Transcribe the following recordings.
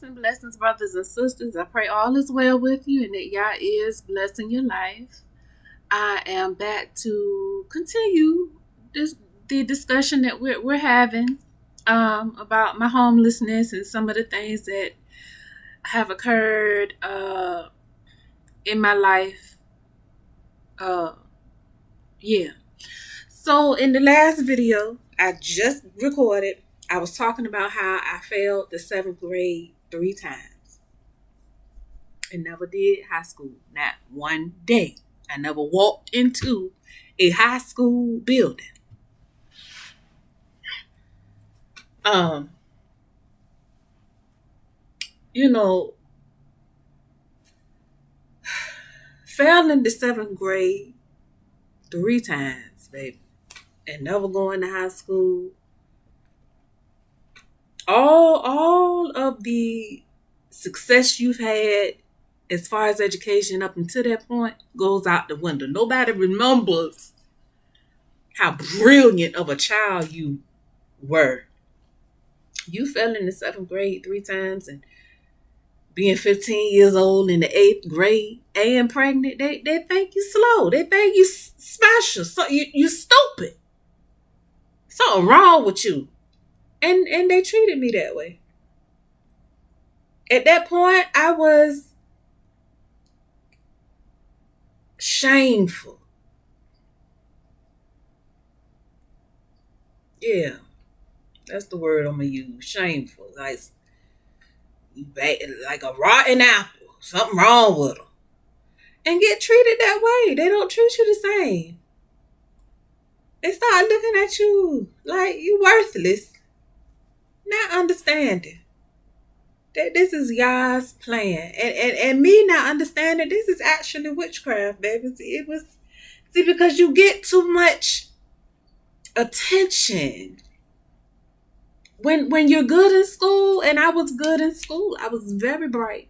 and blessings, brothers and sisters. I pray all is well with you and that Yah is blessing your life. I am back to continue the discussion that we're having about my homelessness and some of the things that have occurred in my life. Yeah. So in the last video I just recorded, I was talking about how I failed the 7th grade 3 times and never did high school, not one day. I never walked into a high school building. You know, failing the 7th grade 3 times, baby, and never going to high school. All of the success you've had as far as education up until that point goes out the window. Nobody remembers how brilliant of a child you were. You fell in the 7th grade 3 times, and being 15 years old in the 8th grade and pregnant, they think you slow. They think you special. So you stupid. Something wrong with you. And they treated me that way. At that point, I was shameful. Yeah, that's the word I'm going to use. Shameful. Like a rotten apple. Something wrong with them. And get treated that way. They don't treat you the same. They start looking at you like you worthless. Not understanding that this is Yah's plan. And me not understanding this is actually witchcraft, baby. It was, because you get too much attention when you're good in school. And I was good in school. I was very bright,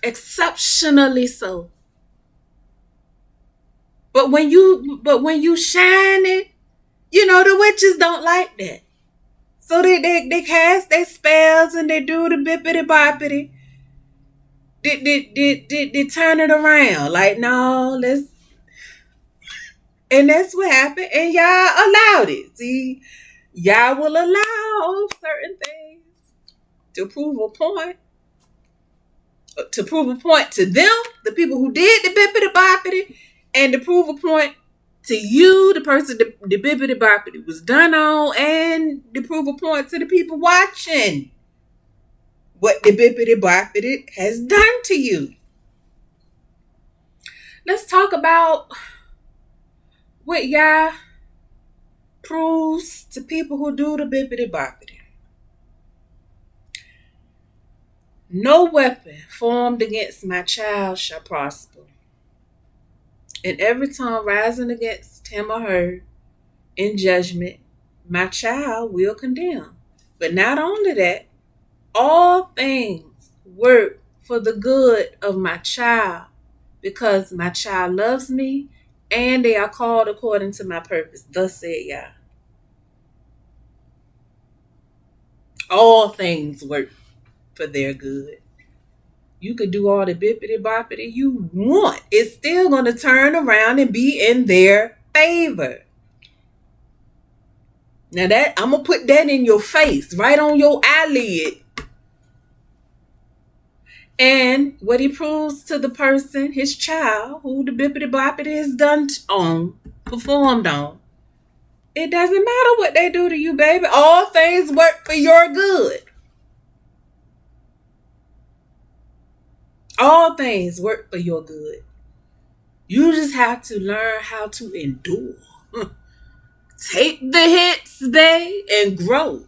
exceptionally so. But when you shining, the witches don't like that. So they cast their spells and they do the bippity boppity. They turn it around. Like, no, let's. And that's what happened. And y'all allowed it. See, y'all will allow certain things to prove a point. To prove a point to them, the people who did the bippity boppity, and to prove a point to you, the person the bippity boppity was done on, and to prove a point to the people watching what the bippity boppity has done to you. Let's talk about what Yah proves to people who do the bippity boppity. No weapon formed against my child shall prosper, and every tongue rising against him or her in judgment, my child will condemn. But not only that, all things work for the good of my child, because my child loves me and they are called according to my purpose. Thus said Yah. All things work for their good. You could do all the bippity boppity you want. It's still going to turn around and be in their favor. Now that I'm going to put that in your face, right on your eyelid. And what he proves to the person, his child, who the bippity boppity is performed on, it doesn't matter what they do to you, baby. All things work for your good. All things work for your good. You just have to learn how to endure. Take the hits, babe, and grow.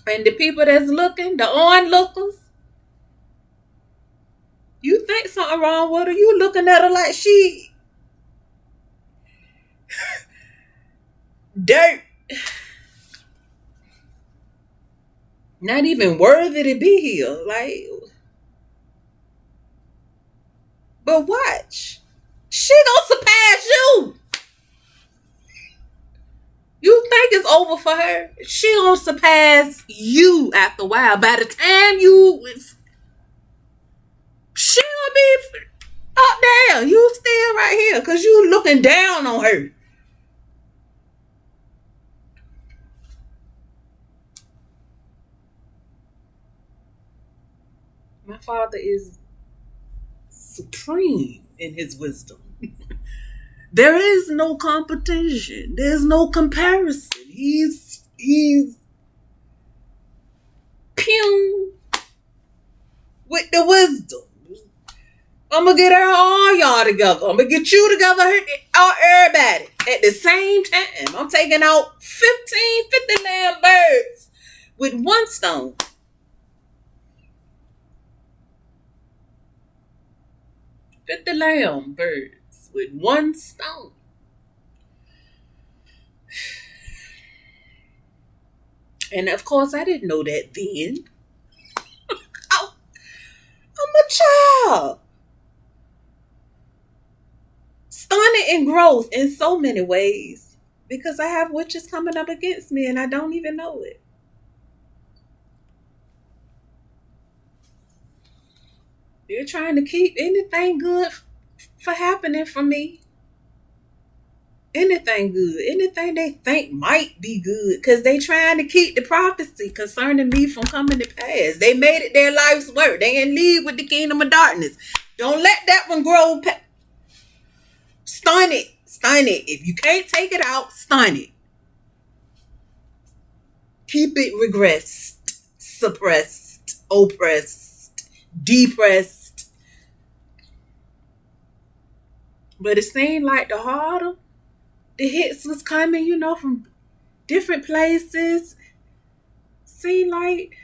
And the people that's looking, the onlookers, you think something wrong with her. You looking at her like she dirt. Not even worthy to be here. Like, but watch. She gonna surpass you. You think it's over for her? She gonna surpass you after a while. By the time she gonna be up there. You still right here because you looking down on her. My father is supreme in his wisdom. There is no competition. There's no comparison. He's pew with the wisdom. I'm gonna get all y'all together. I'm gonna get you together, all everybody at the same time. I'm taking out 50 lamb birds with one stone. 50 lamb birds with one stone. And of course, I didn't know that then. I'm a child. Stunted in growth in so many ways because I have witches coming up against me and I don't even know it. They're trying to keep anything good for happening for me. Anything good, anything they think might be good, because they trying to keep the prophecy concerning me from coming to pass. They made it their life's work. They in league with the kingdom of darkness. Don't let that one grow. Stun it. Stun it. If you can't take it out, stun it. Keep it regressed, suppressed, oppressed, depressed. But it seemed like the harder the hits was coming, from different places, seemed like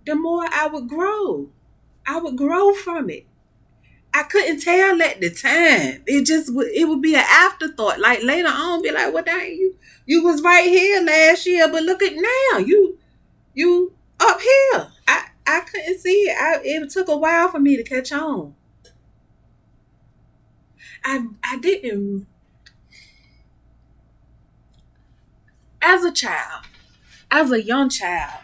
the more I would grow. I would grow from it. I couldn't tell at the time. It would be an afterthought. Like later on, be like, well, dang, you was right here last year, but look at now. You up here. I couldn't see it. It took a while for me to catch on. I didn't. As a young child,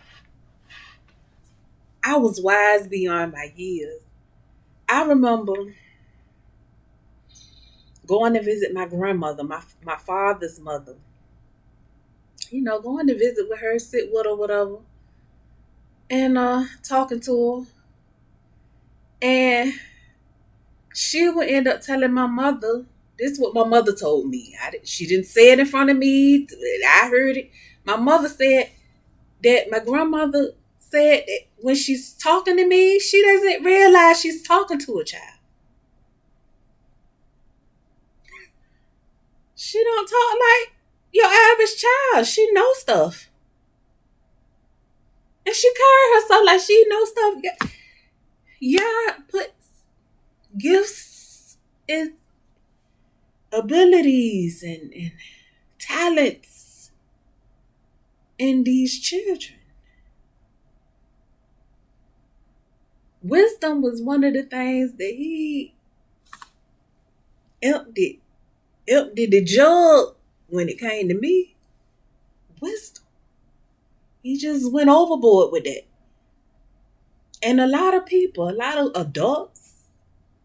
I was wise beyond my years. I remember going to visit my grandmother, my father's mother. Going to visit with her, sit with her, whatever, and talking to her. And she would end up telling my mother, this is what my mother told me. She didn't say it in front of me. I heard it. My mother said that my grandmother said that when she's talking to me, she doesn't realize she's talking to a child. She don't talk like your average child. She knows stuff. And she carry herself like she knows stuff. Yeah, puts gifts and abilities and talents in these children. Wisdom was one of the things that he emptied the jug when it came to me. Wisdom. He just went overboard with that. And a lot of people, a lot of adults,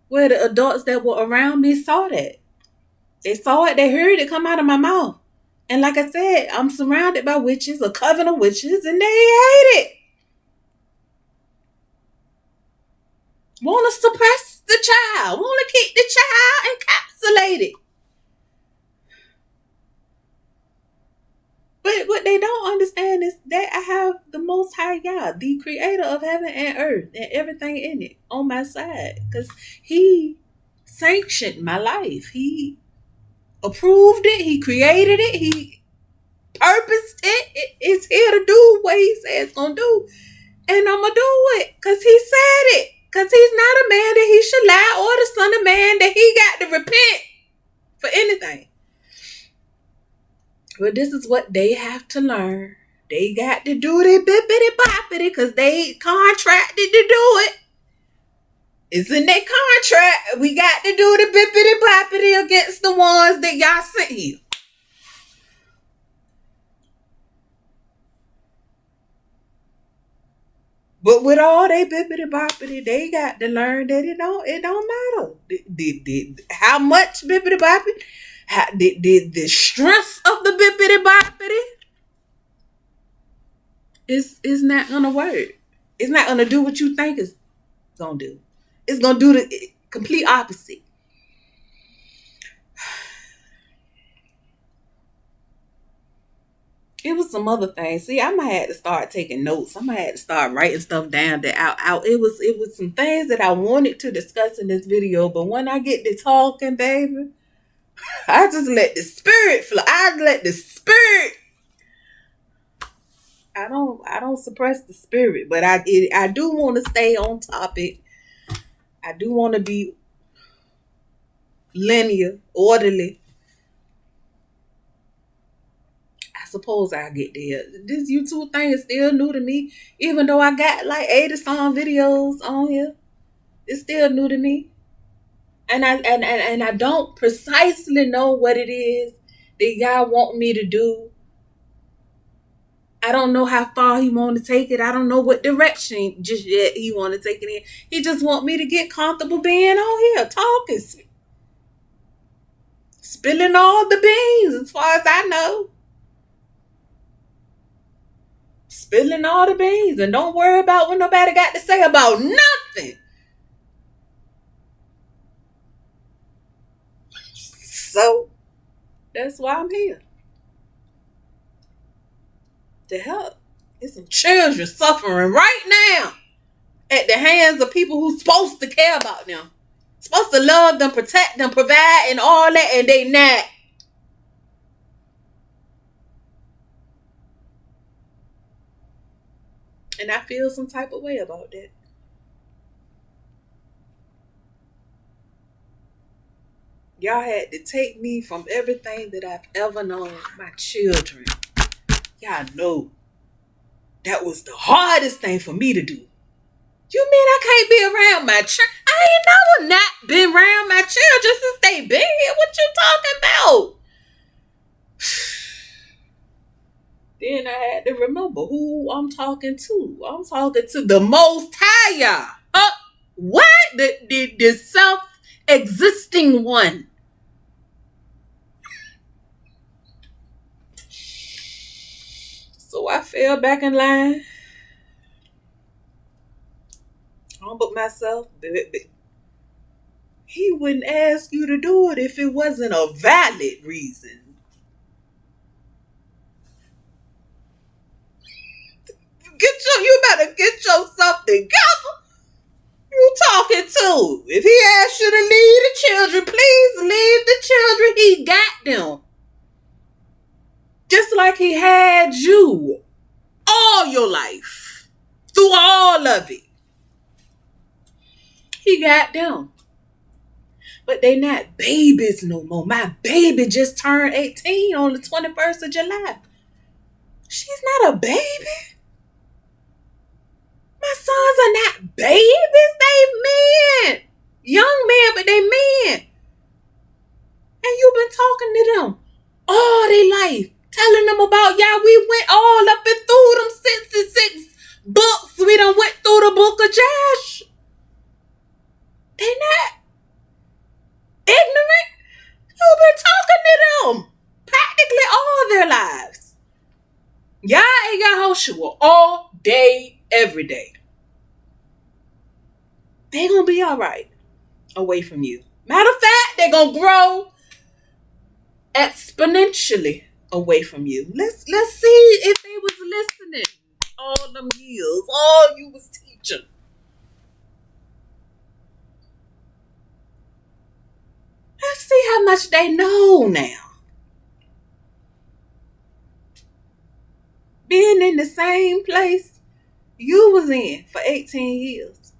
where the adults that were around me saw that. They saw it, they heard it come out of my mouth. And like I said, I'm surrounded by witches, a coven of witches, and they hate it. Want to suppress the child, want to keep the child encapsulated. But what they don't understand is that I have the Most High God, the creator of heaven and earth and everything in it on my side. Because he sanctioned my life. He approved it. He created it. He purposed it. It's here to do what he says it's going to do. And I'm going to do it because he said it. Because he's not a man that he should lie, or the son of man that he got to repent for anything. But this is what they have to learn. They got to do their bippity boppity because they contracted to do it. It's in their contract. We got to do the bippity boppity against the ones that y'all sent here. But with all they bippity boppity, they got to learn that it don't matter. How much bippity boppity, the strength of the bippity boppity is not gonna work. It's not gonna do what you think it's gonna do. It's gonna do the complete opposite. It was some other things. See, I might have to start taking notes. I might have to start writing stuff down that out. It was some things that I wanted to discuss in this video, but when I get to talking, baby, I just let the spirit flow. I let the spirit. I don't suppress the spirit, but I do want to stay on topic. I do want to be linear, orderly. I suppose I'll get there. This YouTube thing is still new to me. Even though I got like 80 some videos on here, it's still new to me. And I don't precisely know what it is that y'all want me to do. I don't know how far he want to take it. I don't know what direction just yet he want to take it in. He just want me to get comfortable being on here, talking, spilling all the beans as far as I know. Spilling all the beans, and don't worry about what nobody got to say about nothing. So that's why I'm here. To help. There's some children suffering right now at the hands of people who's supposed to care about them. Supposed to love them, protect them, provide, and all that, and they not. And I feel some type of way about that. Y'all had to take me from everything that I've ever known. My children. Y'all know that was the hardest thing for me to do. You mean I can't be around my children? I ain't never not been around my children since they been here. What you talking about? Then I had to remember who I'm talking to. I'm talking to the Most High. What? The self-existing one. So I fell back in line. Humbled myself. He wouldn't ask you to do it if it wasn't a valid reason. You better get yourself together. You talking to? If he asks you to leave the children, please leave the children. He got them. Just like he had you all your life. Through all of it. He got them. But they not babies no more. My baby just turned 18 on the 21st of July. She's not a baby. My sons are not babies. They men. Young men, but they men. And you've been talking to them all their life. Telling them about y'all. We went all up and through them 66 books. We done went through the book of Josh. They not ignorant. You've been talking to them practically all their lives. Y'all ain't got Joshua all day, every day. They gonna be all right away from you. Matter of fact, they're gonna grow exponentially away from you. Let's see if they was listening all them years, all you was teaching. Let's see how much they know now. Being in the same place you was in for 18 years.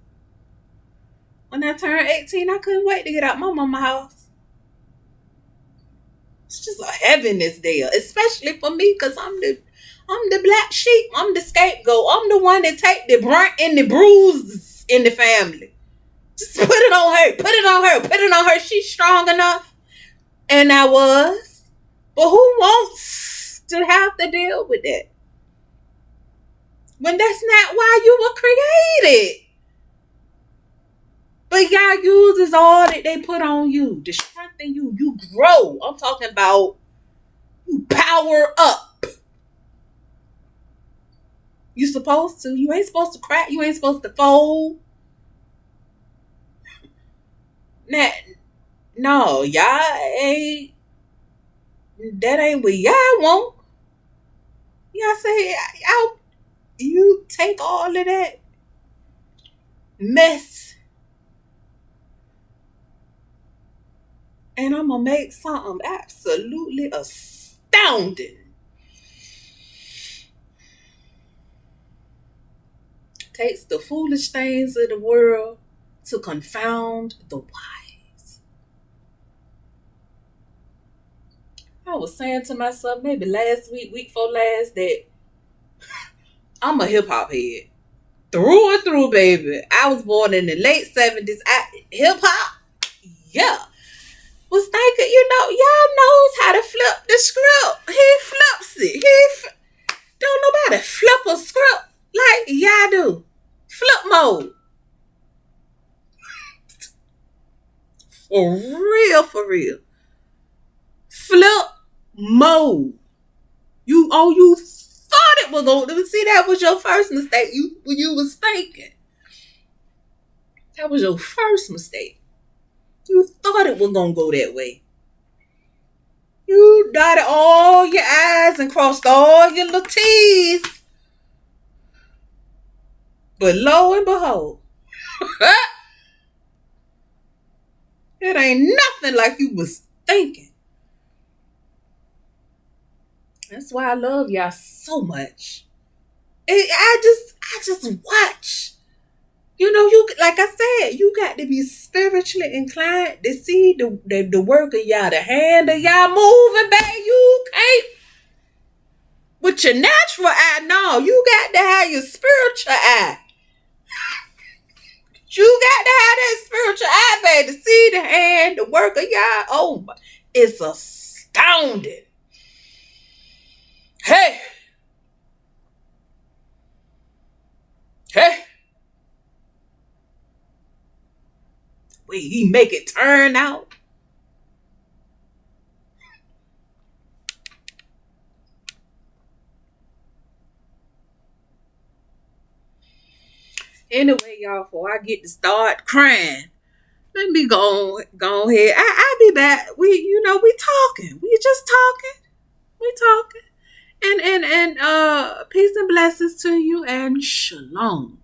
When I turned 18, I couldn't wait to get out my mama's house. It's just a heaviness there, especially for me, because I'm the black sheep. I'm the scapegoat. I'm the one that take the brunt and the bruises in the family. Just put it on her. Put it on her. Put it on her. She's strong enough. And I was. But who wants to have to deal with that? when that's not why you were created. But y'all uses all that they put on you to strengthen you. You grow. I'm talking about you power up. You supposed to. You ain't supposed to crack. You ain't supposed to fold. Nah, no, y'all ain't. That ain't what y'all want. Y'all say, you take all of that mess and I'm gonna make something absolutely astounding. Takes the foolish things of the world to confound the wise. I was saying to myself maybe last week before last, that I'm a hip hop head. Through and through, baby. I was born in the late 70s. Hip hop, yeah. Was thinking, y'all knows how to flip the script. He flips it. Don't nobody flip a script like y'all do. Flip mode. For real, for real. Flip mode. You thought it was going to see, that was your first mistake. When you was thinking. That was your first mistake. You thought it was going to go that way. You dotted all your I's and crossed all your little T's. But lo and behold, it ain't nothing like you was thinking. That's why I love y'all so much. I just watch. You like I said, you got to be spiritually inclined to see the work of y'all, the hand of y'all moving, babe. You can't with your natural eye. No, you got to have your spiritual eye. You got to have that spiritual eye, babe, to see the hand, the work of y'all. Oh, it's astounding. Hey. Way he make it turn out. Anyway, y'all, before I get to start crying, let me go ahead. I'll be back. We talking. We just talking. We talking. And peace and blessings to you and shalom.